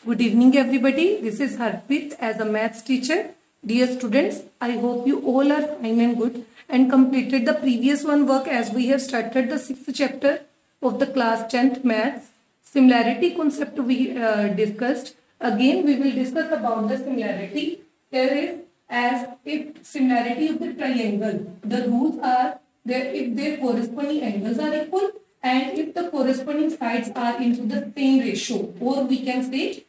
Good evening everybody. This is Harpreet as a maths teacher. Dear students, I hope you all are fine and good and completed the previous one work as we have started the 6th chapter of the class 10th maths. Similarity concept we discussed. Again we will discuss about the similarity. There is as if similarity of the triangle. The rules are there if their corresponding angles are equal and if the corresponding sides are into the same ratio, or we can say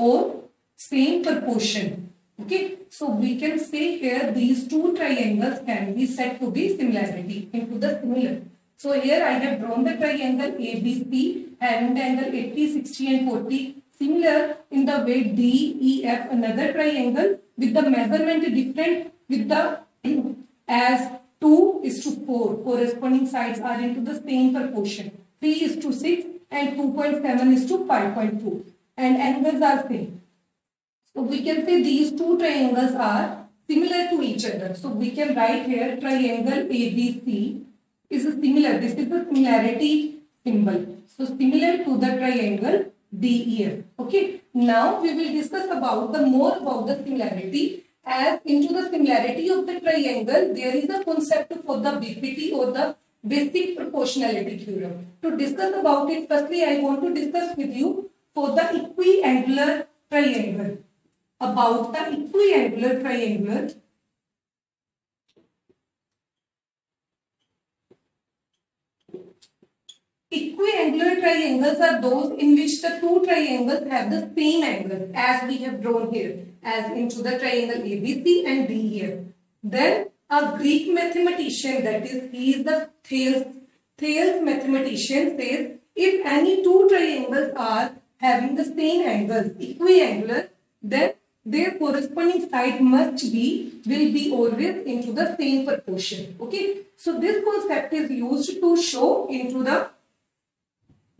or same proportion. Okay, so we can say here these two triangles can be said to be similarity into the similar. So here I have drawn the triangle ABC having the angle 80, 60 and 40. Similar in the way DEF, another triangle with the measurement different with the as 2:4 corresponding sides are into the same proportion. 3:6 and 2.7:5.2 and angles are same. So we can say these two triangles are similar to each other. So we can write here triangle ABC is similar. This is the similarity symbol. So similar to the triangle DEF. Okay. Now we will discuss about the more about the similarity. As into the similarity of the triangle, there is a concept for the BPT or the basic proportionality theorem. To discuss about it, firstly I want to discuss with you for the equiangular triangle. About the equiangular triangle. Equiangular triangles are those in which the two triangles have the same angle as we have drawn here, as into the triangle ABC and DEF. Then a Greek mathematician, that is, he is the Thales mathematician, says if any two triangles are having the same angles, equiangular, then their corresponding side will be always into the same proportion. Okay, so this concept is used to show into the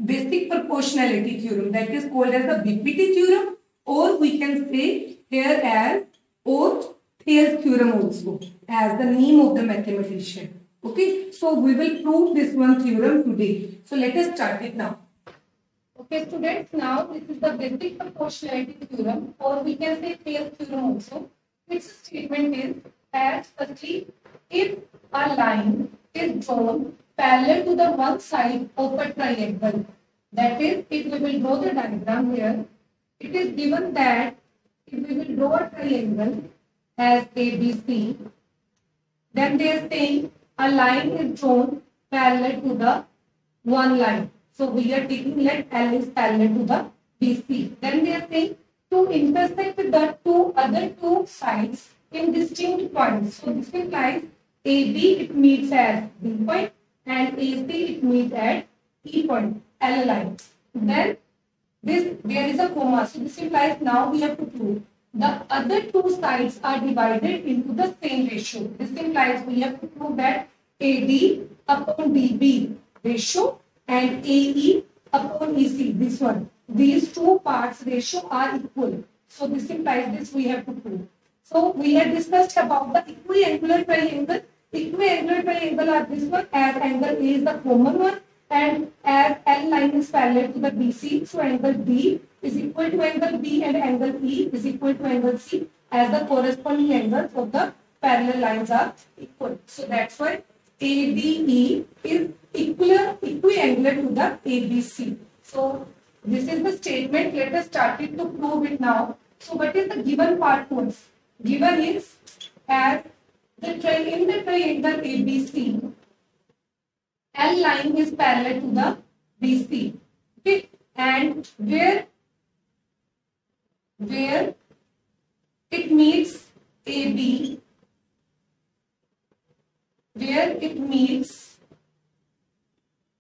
basic proportionality theorem, that is called as the BPT theorem, or we can say here as or Thales theorem also as the name of the mathematician. Okay, so we will prove this one theorem today. So let us start it now. Okay students, now this is the basic proportionality theorem, or we can say Thales theorem also. Its statement is as firstly, if a line is drawn parallel to the one side of a triangle, that is, if we will draw the diagram here, it is given that if we will draw a triangle as ABC, then they are saying a line is drawn parallel to the one line. So we are taking let L is parallel to the BC. Then they are saying to intersect the other two sides in distinct points. So this implies AB it meets at B point and AC it meets at E point, L line. Then there is a comma. So this implies now we have to prove the other two sides are divided into the same ratio. This implies we have to prove that AD upon DB ratio and AE upon EC, this one. These two parts ratio are equal. So this implies this we have to prove. So we had discussed about the equiangular triangle. Equiangular triangle are this one, as angle A is the common one and as L line is parallel to the BC. So angle B is equal to angle B and angle E is equal to angle C, as the corresponding angles of the parallel lines are equal. So that's why ADE is equiangular to the ABC. So this is the statement. Let us start it to prove it now. So what is the given part to us? Given is as in the triangle ABC, L line is parallel to the BC. Okay, and where it meets AB, where it meets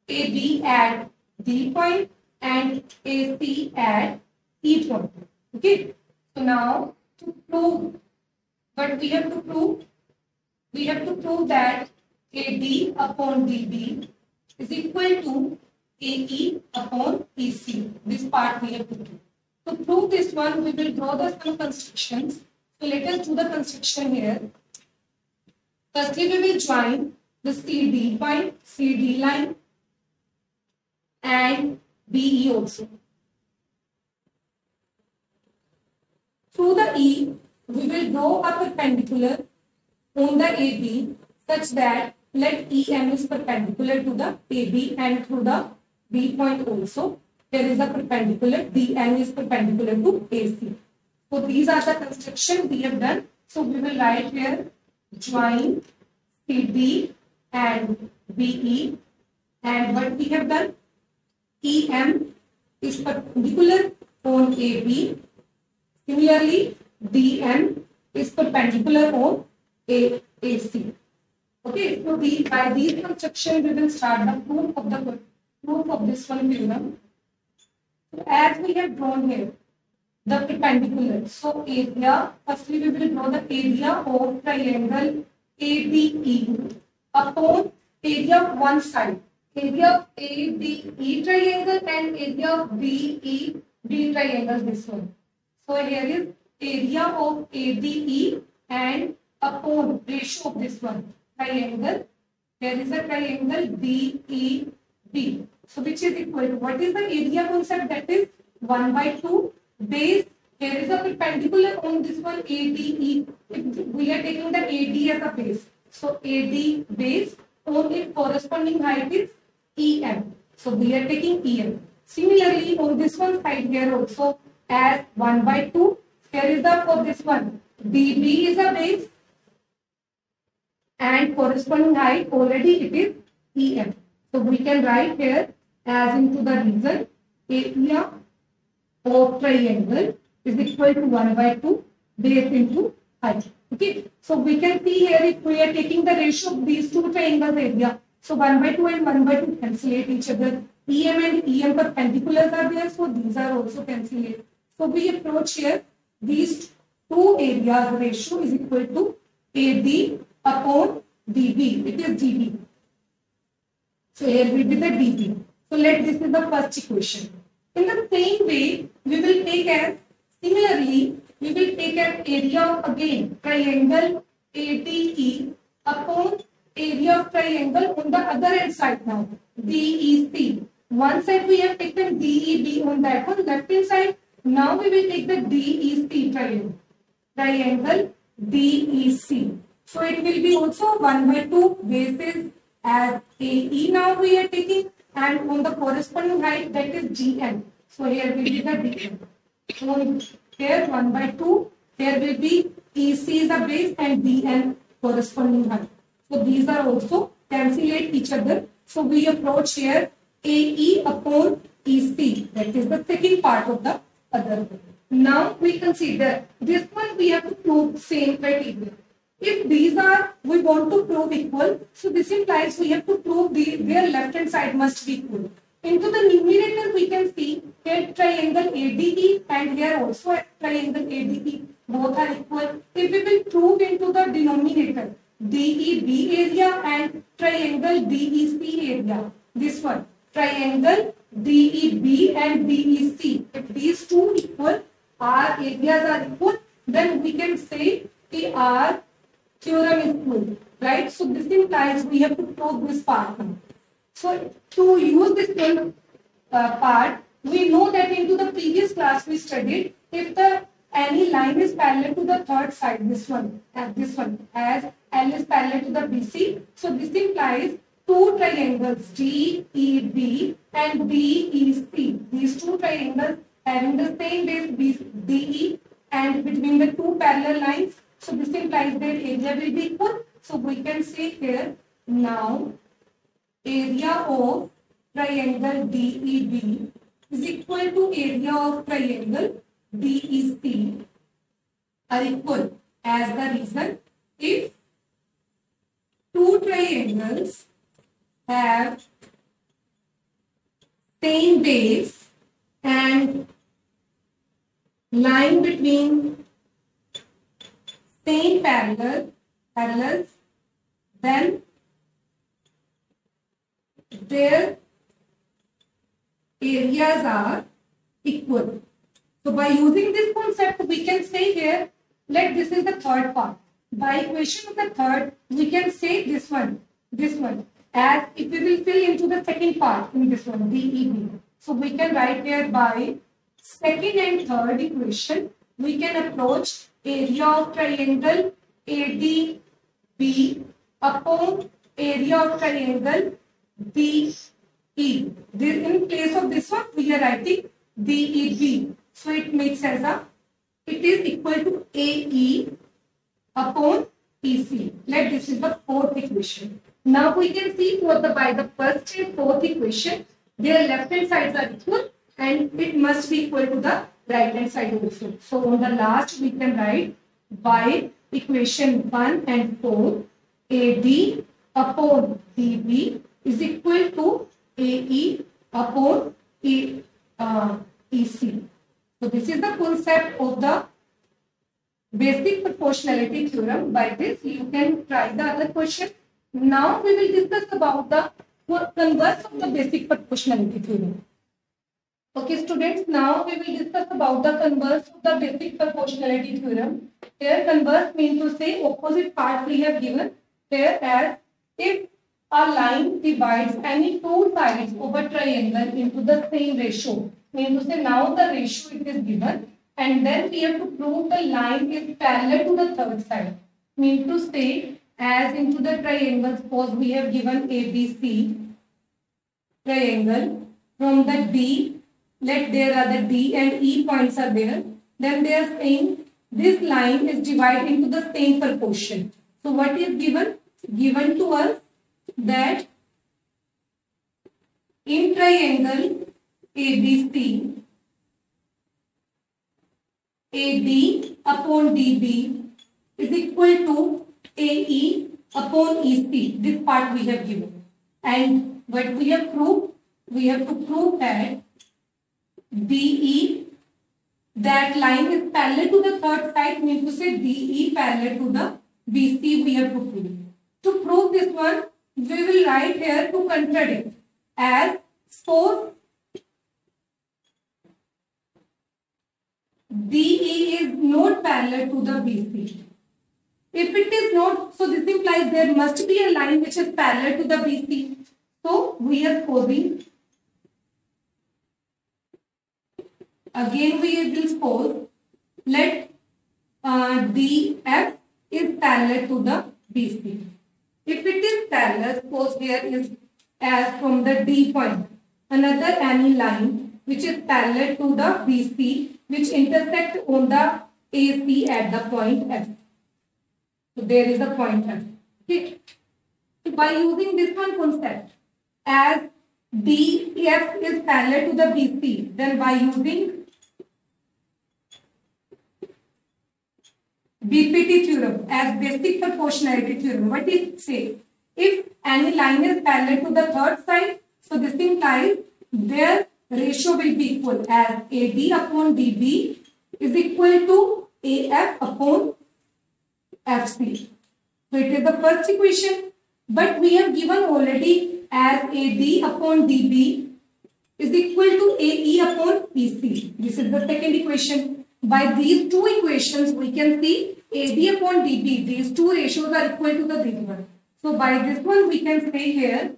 AB at D point and AC at E point. Okay. So now to prove what we have to prove, we have to prove that AD upon DB is equal to AE upon EC. This part we have to do. To prove this one, we will draw the some constructions. So let us do the construction here. Firstly, we will join the CD point, CD line and BE also. through the E, we will draw a perpendicular on the AB such that let EM is perpendicular to the AB, and through the B point also there is a perpendicular, DN is perpendicular to AC. So these are the construction we have done. So we will write here join CD and BE, and what we have done, EM is perpendicular on AB. Similarly, DN is perpendicular on AC. Okay, so by these construction we will start the proof of this one theorem. So as we have drawn here the perpendicular, so area, firstly we will draw the area of triangle ADE upon area of one side, area of ADE triangle and area of BED triangle, this one. So here is area of ADE and upon ratio of this one triangle, there is a triangle DEB. So which is equal to, what is the area concept? That is 1 by 2 base. Here is a perpendicular on this one ADE. If we are taking the AD as a base, so AD base on its corresponding height is EM. So we are taking EM. Similarly, on this one side here also as 1 by 2. Here is the, for this one DB is a base and corresponding height already it is EM. So we can write here as into the reason area of triangle is equal to 1 by 2 base into height. Okay, so we can see here if we are taking the ratio of these two triangles area, so 1 by 2 and 1 by 2 cancellate each other. EM and EM perpendiculars are there, so these are also cancellate. So we approach here these two areas ratio is equal to AD upon DB. It is DB. So here will be the DB. So this is the first equation. In the same way, we will take as, similarly, we will take as area of again triangle ADE upon area of triangle on the other hand side now, DEC. One side we have taken DEB on that one, left hand side. Now we will take the DEC triangle DEC. So it will be also 1 by 2 bases as AE now we are taking, and on the corresponding height that is GM. So here will be the DM. So here 1 by 2, here will be EC is a base and DN corresponding height. So these are also cancellate each other. So we approach here AE upon EC. That is the second part of the other one. Now we consider this one we have to prove same criteria. If these are, we want to prove equal, so this implies we have to prove their left hand side must be equal. Into the numerator we can see here triangle ADE and here also triangle ADE, both are equal. If we will prove into the denominator DEB area and triangle DEC area, this one triangle DEB and DEC, if these two equal, our areas are equal, then we can say our theorem is true, right? So this implies we have to prove this part now. So to use this part, we know that into the previous class we studied, if any line is parallel to the third side, this one as L is parallel to the BC, so this implies two triangles DEB and DEC. These two triangles having the same base DE and between the two parallel lines. So this implies that area will be equal. So we can say here now area of triangle DEB is equal to area of triangle DEC are equal, as the reason if two triangles have same base and line between same parallels, then their areas are equal. So by using this concept, we can say here, this is the third part. By equation of the third, we can say this one, as if we will fill into the second part in this one, DEB. So we can write here by second and third equation, we can approach area of triangle ADB upon area of triangle DE. In place of this one, we are writing DEB. So it makes as it is equal to AE upon EC. Let this is the fourth equation. Now we can see by the first and fourth equation, their left hand sides are equal and it must be equal to the right hand side also. So on the last we can write by equation 1 and 4, AD upon DB is equal to AE upon EC. So this is the concept of the basic proportionality theorem. By this you can try the other question. Now we will discuss about the converse of the basic proportionality theorem. Okay students, now we will discuss about the converse of the basic proportionality theorem. Here converse means to say opposite part we have given here as if a line divides any two sides of a triangle into the same ratio. Means to say now the ratio it is given and then we have to prove the line is parallel to the third side. Means to say as into the triangle, suppose we have given ABC triangle from the D, let there are the D and E points are there, then they are saying this line is divided into the same proportion. So what is given? Given to us that in triangle ABC, AD upon DB is equal to AE upon EC. This part we have given. And what we have proved? We have to prove that DE, that line is parallel to the third side, means to say DE parallel to the BC we have to prove. To prove this one, we will write here to contradict as suppose DE is not parallel to the BC. If it is not, so this implies there must be a line which is parallel to the BC. So we are supposing, again we will suppose, let DF is parallel to the BC. If it is parallel, suppose here is as from the D point, another any line which is parallel to the BC which intersect on the AC at the point F. So there is a point F. Okay. So by using this one concept, as DF is parallel to the BC, then by using BPT theorem as basic proportionality theorem, what it says? If any line is parallel to the third side, so this implies their ratio will be equal as AD upon DB is equal to AF upon FC. So it is the first equation, but we have given already as AD upon DB is equal to AE upon EC. This is the second equation. By these two equations, we can see AD upon DB, these two ratios are equal to the this one. So by this one, we can say here,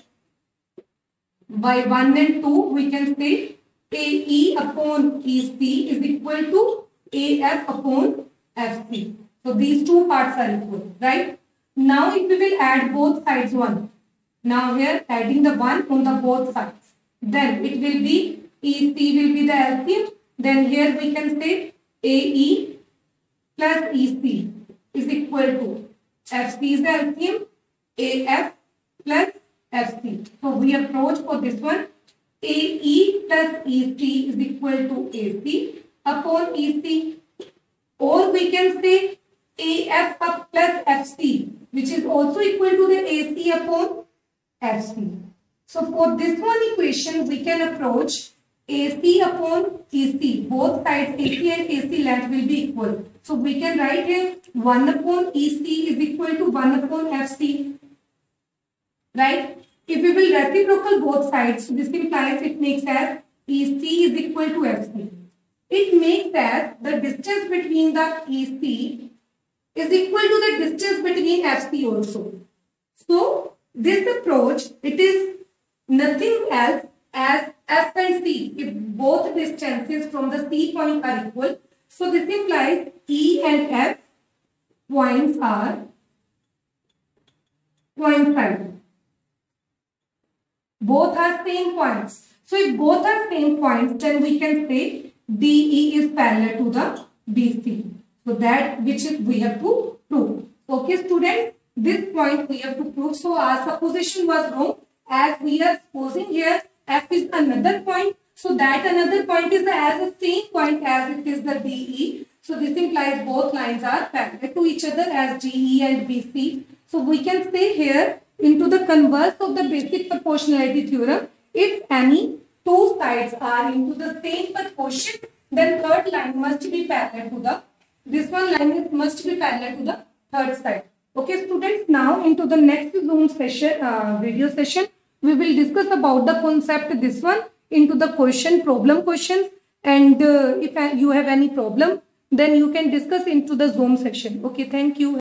by 1 and 2, we can say AE upon EC is equal to AF upon FC. So these two parts are equal, right? Now if we will add both sides 1. Now here adding the 1 on the both sides. Then it will be EC will be the LCM. Then here we can say AE plus EC is equal to FC is the LCM, AF plus FC. So we approach for this one. AE plus EC is equal to AC upon EC. Or we can say AF plus FC, which is also equal to the AC upon FC. So for this one equation, we can approach AC upon EC. Both sides AC and AC length will be equal. So we can write here 1 upon EC is equal to 1 upon FC. Right? If we will reciprocal both sides, this implies it makes as EC is equal to FC. It makes as the distance between the EC is equal to the distance between FC also. So this approach, it is nothing else as F and C. If both distances from the C point are equal, So this implies E and F points are coincide. Both are same points. So if both are same points, then we can say DE is parallel to the BC. So that which we have to prove. Okay, students, this point we have to prove. So our supposition was wrong, as we are supposing here F is another point. So that another point is as the same point as it is the DE. So this implies both lines are parallel to each other as GE and BC. So we can say here, into the converse of the basic proportionality theorem, if any two sides are into the same proportion, then third line must be parallel to the, this one line must be parallel to the third side. Okay, students, now into the next Zoom session, video session, we will discuss about the concept, this one, into the problem questions, and if you have any problem, then you can discuss into the Zoom session. Okay, thank you.